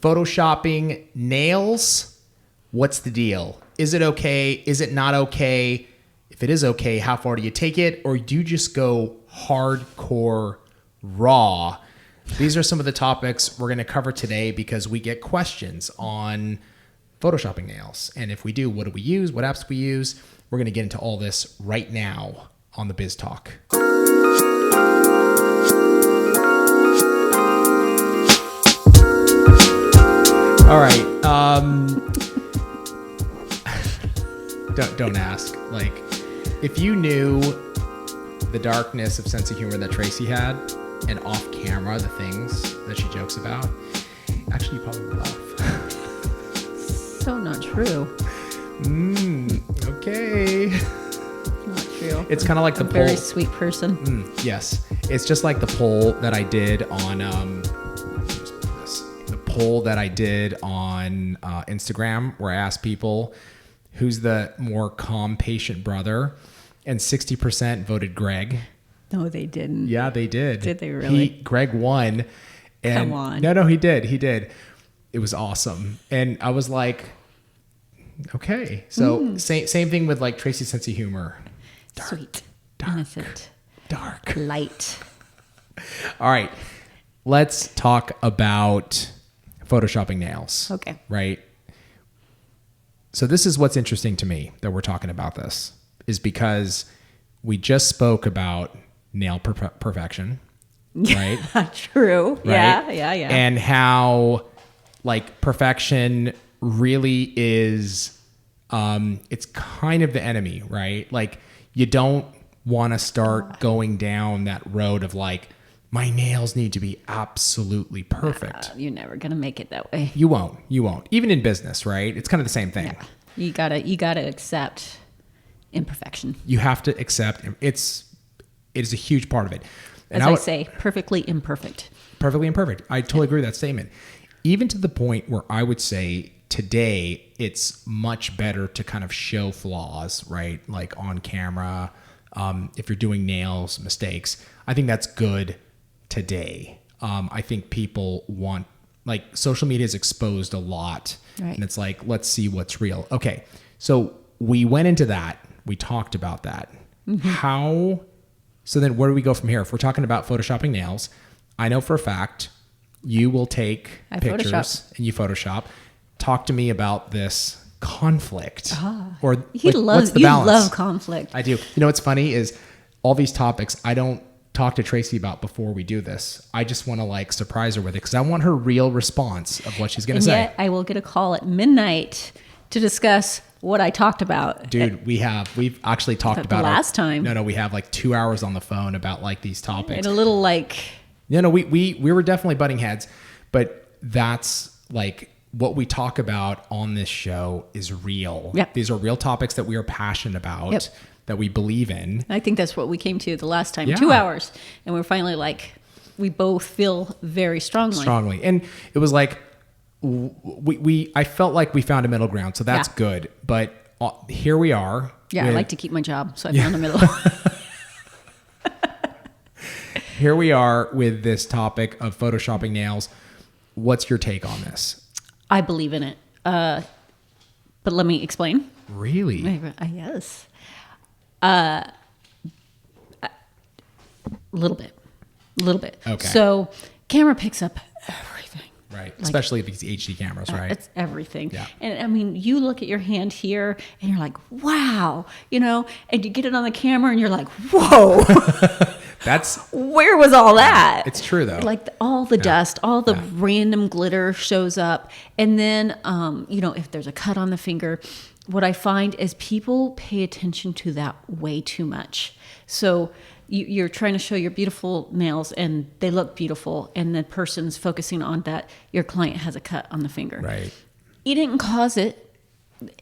Photoshopping nails, what's the deal? Is it okay? Is it not okay? If it is okay, how far do you take it? Or do you just go hardcore raw? These are some of the topics we're going to cover today because we get questions on Photoshopping nails. And if we do, what do we use? What apps do we use? We're going to get into all this right now on the Biz Talk. All right. Don't ask. Like, if you knew the darkness of sense of humor that Tracey had, and off camera the things that she jokes about, actually you probably would laugh. So not true. Okay. Not true. It's kind of like the poll. Very sweet person. Yes. It's just like the poll that I did on Instagram, where I asked people who's the more calm, patient brother, and 60% voted Greg. No, they didn't. Yeah, they did. Did they really? Greg won. And come on. No, he did. It was awesome. And I was like, okay. So same thing with like Tracey's sense of humor. Sweet. Dark. Innocent. Dark. Light. All right. Let's talk about Photoshopping nails. Okay. Right. So this is what's interesting to me that we're talking about this, is because we just spoke about nail perfection, right? True. Right? Yeah. And how like perfection really is, it's kind of the enemy, right? Like you don't want to start going down that road of like, my nails need to be absolutely perfect. You're never going to make it that way. You won't. Even in business, right? It's kind of the same thing. Yeah. You gotta accept imperfection. You have to accept it is a huge part of it. And As I say, perfectly imperfect. Perfectly imperfect. I totally agree with that statement. Even to the point where I would say today it's much better to kind of show flaws, right? Like on camera, if you're doing nails, mistakes. I think that's good today. I think people want, like, social media is exposed a lot. Right. And it's like, let's see what's real. Okay. So we went into that. We talked about that. Mm-hmm. So then where do we go from here? If we're talking about Photoshopping nails, I know for a fact you will take pictures and you Photoshop. Talk to me about this conflict. Or what's the balance? You love conflict. I do. You know what's funny is all these topics I don't talk to Tracey about before we do this. I just want to like surprise her with it because I want her real response of what she's going to say. Yet I will get a call at midnight to discuss what I talked about. Dude, we've actually talked about last time. No, we have like 2 hours on the phone about like these topics. And a little like. No, we were definitely butting heads, but that's like what we talk about on this show is real. Yep. These are real topics that we are passionate about, that we believe in. I think that's what we came to the last time. Yeah. 2 hours. And we're finally like, we both feel very strongly. And it was like, I felt like we found a middle ground. So that's good. But here we are. Yeah, I like to keep my job. So I found a middle. Here we are with this topic of Photoshopping nails. What's your take on this? I believe in it. But let me explain. Really? Yes. A little bit. Okay. So camera picks up everything. Right. Like, especially if it's HD cameras, right? It's everything. Yeah. And I mean, you look at your hand here and you're like, wow, and you get it on the camera and you're like, whoa. Where was all that? It's true though. Like all the dust, all the random glitter shows up. And then, if there's a cut on the finger, what I find is people pay attention to that way too much. So you're trying to show your beautiful nails and they look beautiful, and the person's focusing on that your client has a cut on the finger. Right. You didn't cause it.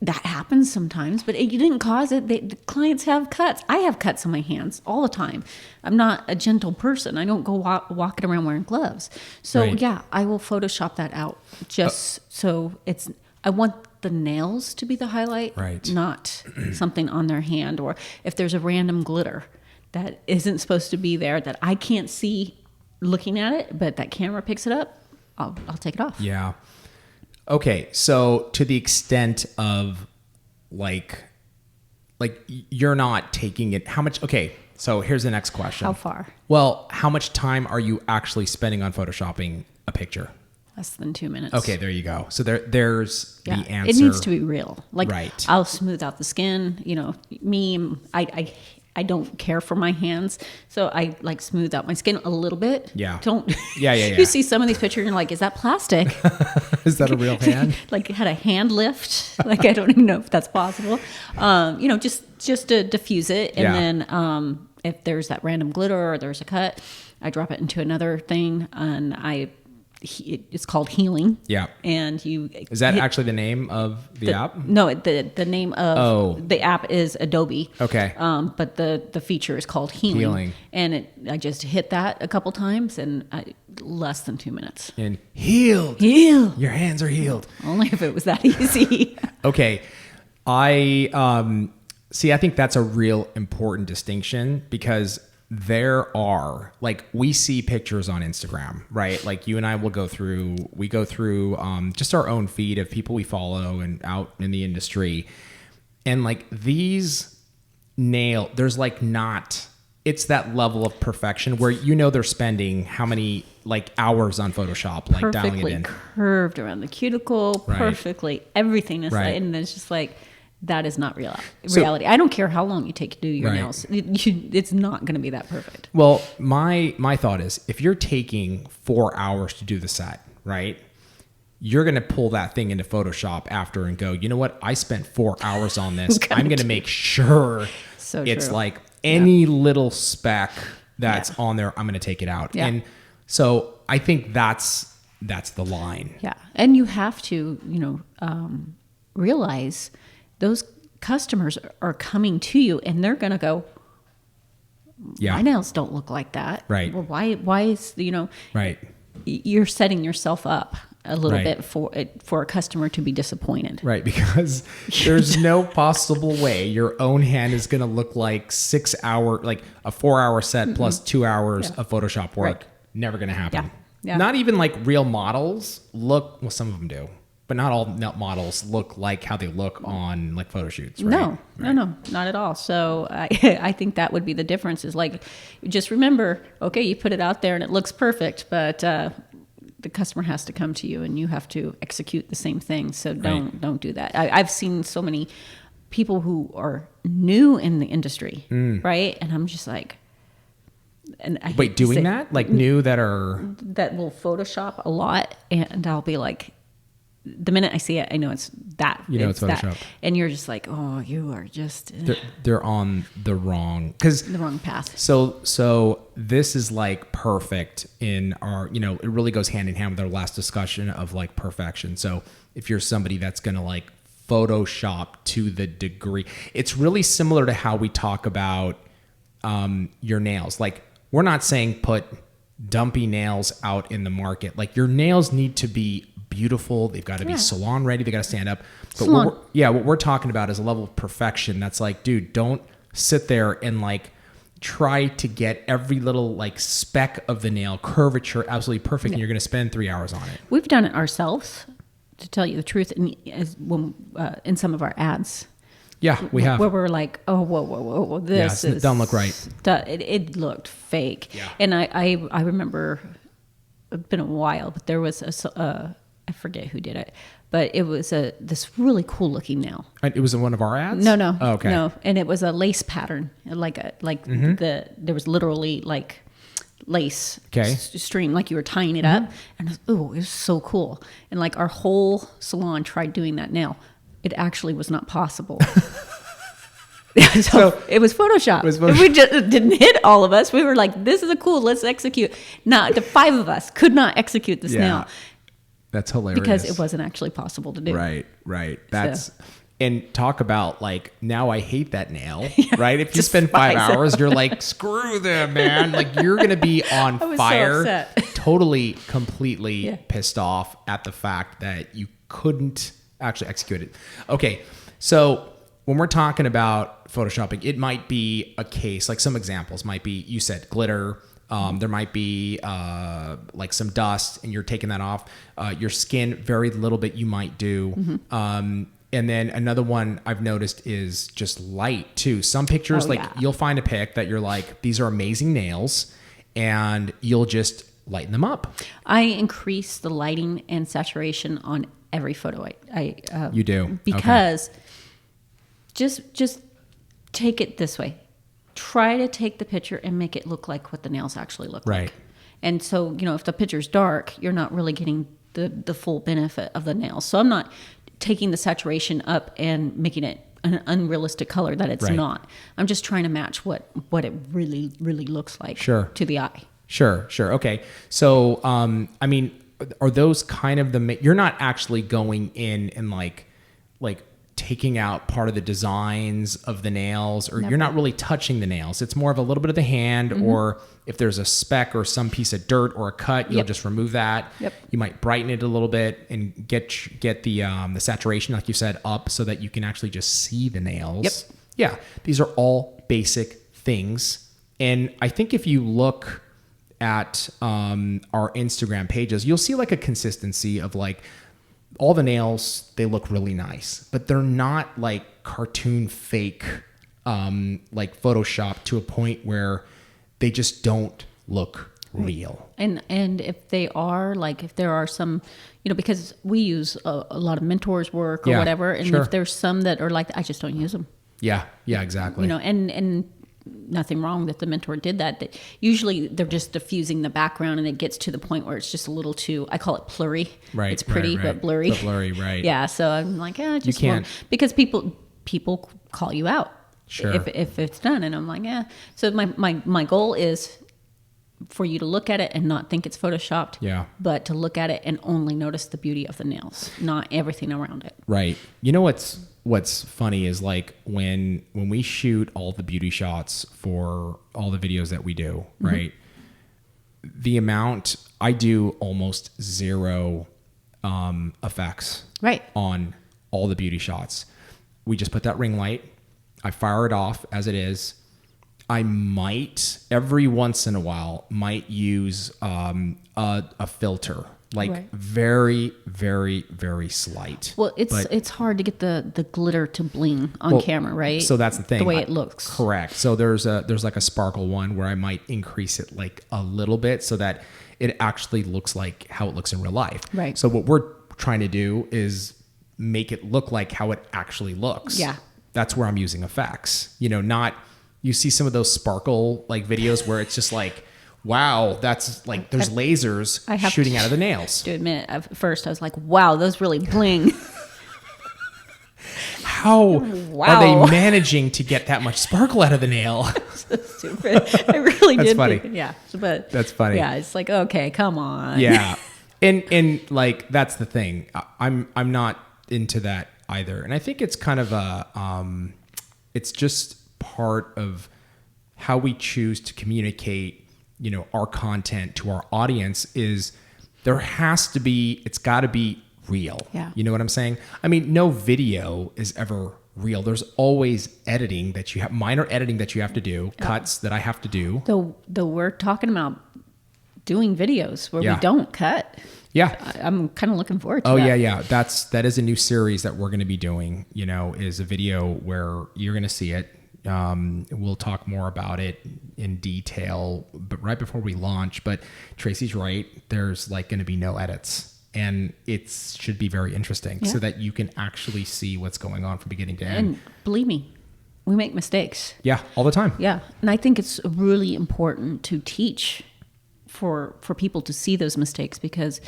That happens sometimes, but you didn't cause it. The clients have cuts. I have cuts on my hands all the time. I'm not a gentle person. I don't go walking around wearing gloves. So yeah, I will Photoshop that out so it's, I want the nails to be the highlight, not something on their hand, or if there's a random glitter that isn't supposed to be there that I can't see looking at it, but that camera picks it up, I'll take it off. Yeah. Okay, so to the extent of like you're not taking it, how much? Okay, so here's the next question. How far? Well, how much time are you actually spending on photoshopping a picture? Less than 2 minutes. Okay, there you go. So there's the answer. It needs to be real. Like, right. I'll smooth out the skin. You know, I don't care for my hands, so I like smooth out my skin a little bit. Yeah. Don't. Yeah. You see some of these pictures, and you're like, is that plastic? Is that a real hand? Like, it had a hand lift. Like, I don't even know if that's possible. You know, just to diffuse it, and then if there's that random glitter or there's a cut, I drop it into another thing, and it's called healing. Yeah. And is that actually the name of the app? No, the name of the app is Adobe. Okay. But the feature is called healing. And I just hit that a couple times, and less than 2 minutes. And healed. Your hands are healed. Only if it was that easy. Okay. I think that's a real important distinction, because there are, like, we see pictures on Instagram, right? Like, you and I will go through just our own feed of people we follow and out in the industry. And like these there's like not, it's that level of perfection where, you know, they're spending how many like hours on Photoshop, like dialing it in. Perfectly curved around the cuticle, right. Perfectly. Everything is right. And it's just like, that is not reality. I don't care how long you take to do your right. nails. It's not going to be that perfect. Well, my thought is, if you're taking 4 hours to do the set, right, you're going to pull that thing into Photoshop after and go, you know what? I spent 4 hours on this. I'm going to make sure it's true. like any little speck that's on there, I'm going to take it out. Yeah. And so I think that's the line. Yeah. And you have to, realize those customers are coming to you, and they're going to go, my nails don't look like that. Right. Well, why is, right. You're setting yourself up a little right. bit for a customer to be disappointed. Right. Because there's no possible way your own hand is going to look like 6 hour, like a 4 hour set plus 2 hours of Photoshop work. Right. Never going to happen. Yeah. Yeah. Not even like real models look, well, some of them do, but not all models look like how they look on like photo shoots. Right? No, right. no, not at all. So I think that would be the difference, is like, just remember, okay, you put it out there and it looks perfect, but the customer has to come to you and you have to execute the same thing. So don't do that. I've seen so many people who are new in the industry, right? And I'm just like, wait, doing that? Like new that will Photoshop a lot, and I'll be like, the minute I see it, I know it's that. You know it's Photoshop. That. And you're just like, oh, you are just... They're on the wrong path. So this is like perfect in our, it really goes hand in hand with our last discussion of like perfection. So if you're somebody that's going to like Photoshop to the degree, it's really similar to how we talk about your nails. Like, we're not saying put dumpy nails out in the market. Like, your nails need to be beautiful. They've got to be salon ready. They got to stand up. But what we're talking about is a level of perfection that's like, dude, don't sit there and like try to get every little like speck of the nail curvature absolutely perfect, and you're going to spend 3 hours on it. We've done it ourselves, to tell you the truth, in some of our ads. Yeah, we have. Where we're like, oh, whoa, this don't look right. It looked fake. Yeah. And I remember, it's been a while, but there was I forget who did it, but it was this really cool looking nail. And it was in one of our ads? No. Oh, okay. No, and it was a lace pattern, there was literally like lace stream, like you were tying it up, and it was so cool. And like our whole salon tried doing that nail. It actually was not possible. So it was Photoshop. We just didn't hit all of us. We were like, this is let's execute. Now the 5 of us could not execute this nail. That's hilarious. Because it wasn't actually possible to do. Right. And talk about like, now I hate that nail, right? If you spend 5 hours, you're like, screw them, man. Like, you're going to be on fire. So upset. Totally, completely pissed off at the fact that you couldn't actually execute it. Okay. So when we're talking about Photoshopping, it might be a case, like some examples might be, you said glitter, There might be like some dust and you're taking that off. Your skin, very little bit you might do. And then another one I've noticed is just light too. Some pictures, you'll find a pic that you're like, these are amazing nails, and you'll just lighten them up. I increase the lighting and saturation on every photo. You do? Because just take it this way. Try to take the picture and make it look like what the nails actually look like. And so, if the picture's dark, you're not really getting the full benefit of the nails. So I'm not taking the saturation up and making it an unrealistic color that it's not. I'm just trying to match what it really, really looks like to the eye. Sure. Okay. So, I mean, are those kind of you're not actually going in and like taking out part of the designs of the nails, or you're not really touching the nails. It's more of a little bit of the hand, or if there's a speck or some piece of dirt or a cut, you'll just remove that. You might brighten it a little bit and get the saturation, like you said, up so that you can actually just see the nails. Yeah. These are all basic things. And I think if you look at our Instagram pages, you'll see like a consistency of like, all the nails, they look really nice, but they're not like cartoon fake, like Photoshop, to a point where they just don't look real. And if they are, like, if there are some, because we use a lot of mentors work or whatever, and if there's some that are like, I just don't use them. Yeah, exactly. And nothing wrong that the mentor did that. Usually they're just diffusing the background, and it gets to the point where it's just a little too, I call it blurry. Right. It's pretty, but blurry. But blurry, right. Yeah. So I'm like, just you can't. Because people call you out. Sure. If it's done. And I'm like, So my goal is for you to look at it and not think it's Photoshopped. Yeah. But to look at it and only notice the beauty of the nails, not everything around it. Right. You know what's funny is like when we shoot all the beauty shots for all the videos that we do, right? The amount, I do almost zero effects on all the beauty shots. We just put that ring light. I fire it off as it is. I might every once in a while use a filter. Very, very, very slight. Well, it's hard to get the glitter to bling on camera, right? So that's the thing. The way it looks. Correct. So there's like a sparkle one where I might increase it like a little bit so that it actually looks like how it looks in real life. Right. So what we're trying to do is make it look like how it actually looks. Yeah. That's where I'm using effects. Not, you see some of those sparkle like videos where it's just like, wow, that's like there's lasers shooting out of the nails. To admit, at first I was like, wow, those really bling. How are they managing to get that much sparkle out of the nail? So stupid. I really That's did. funny. But that's funny. Yeah, it's like, okay, come on. Yeah, and like that's the thing. I'm not into that either, and I think it's kind of it's just part of how we choose to communicate our content to our audience. Is it's got to be real. Yeah. You know what I'm saying? I mean, no video is ever real. There's always editing that you have, minor editing that you have to do, cuts that I have to do. Though we're talking about doing videos where we don't cut. Yeah. I'm kind of looking forward to that. Yeah. That is a new series that we're going to be doing, is a video where you're going to see it. We'll talk more about it in detail, but right before we launch. But Tracey's right. There's like going to be no edits, and it should be very interesting so that you can actually see what's going on from beginning to end. And believe me, we make mistakes. Yeah, all the time. Yeah, and I think it's really important to teach for people to see those mistakes, because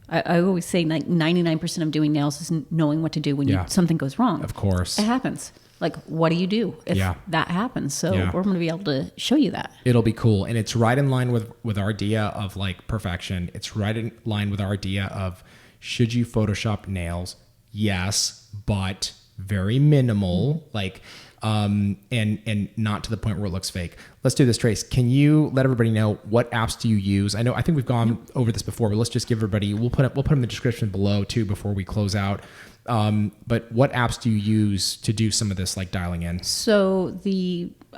I always say like 99% of doing nails is knowing what to do when something goes wrong. Of course. It happens. Like, what do you do if that happens? So we're going to be able to show you that. It'll be cool. And it's right in line with our idea of like perfection. It's right in line with our idea of, should you Photoshop nails? Yes, but very minimal, like, and not to the point where it looks fake. Let's do this, Trace. Can you let everybody know what apps do you use? I think we've gone over this before, but let's just give everybody, we'll put them in the description below too, before we close out. But what apps do you use to do some of this, like dialing in? So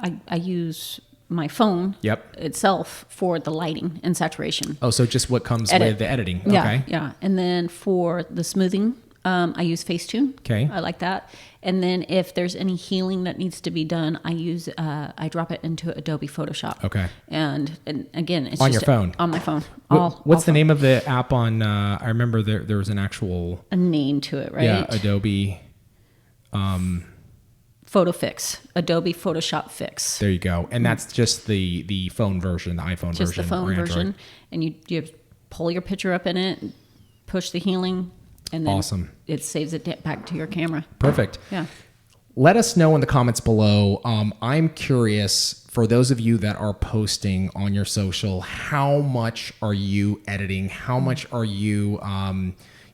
I use my phone Yep. itself for the lighting and saturation. Oh, so just what comes with the editing. Yeah, Okay. yeah. And then for the smoothing, I use Facetune. Okay. I like that. And then if there's any healing that needs to be done, I drop it into Adobe Photoshop. Okay. And again, it's On just your phone? on my phone. What's the name of the app on, I remember there was an actual, a name to it, right? yeah, Adobe. Photo Fix, Adobe Photoshop Fix. There you go. And that's just the phone version, the iPhone Just version. the phone or Android. version. And you pull your picture up in it, push the healing, and then Awesome. it saves it back to your camera. Perfect. Yeah. Let us know in the comments below. I'm curious, for those of you that are posting on your social, how much are you editing? How much are you,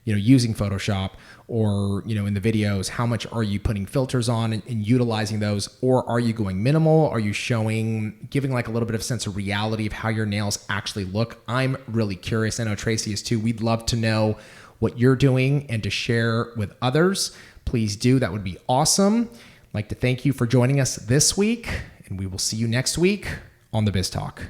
using Photoshop? Or, in the videos, how much are you putting filters on and utilizing those? Or are you going minimal? Are you giving like a little bit of sense of reality of how your nails actually look? I'm really curious. I know Tracey is too. We'd love to know what you're doing and to share with others. Please do. That would be awesome. I'd like to thank you for joining us this week, and we will see you next week on the Biz Talk.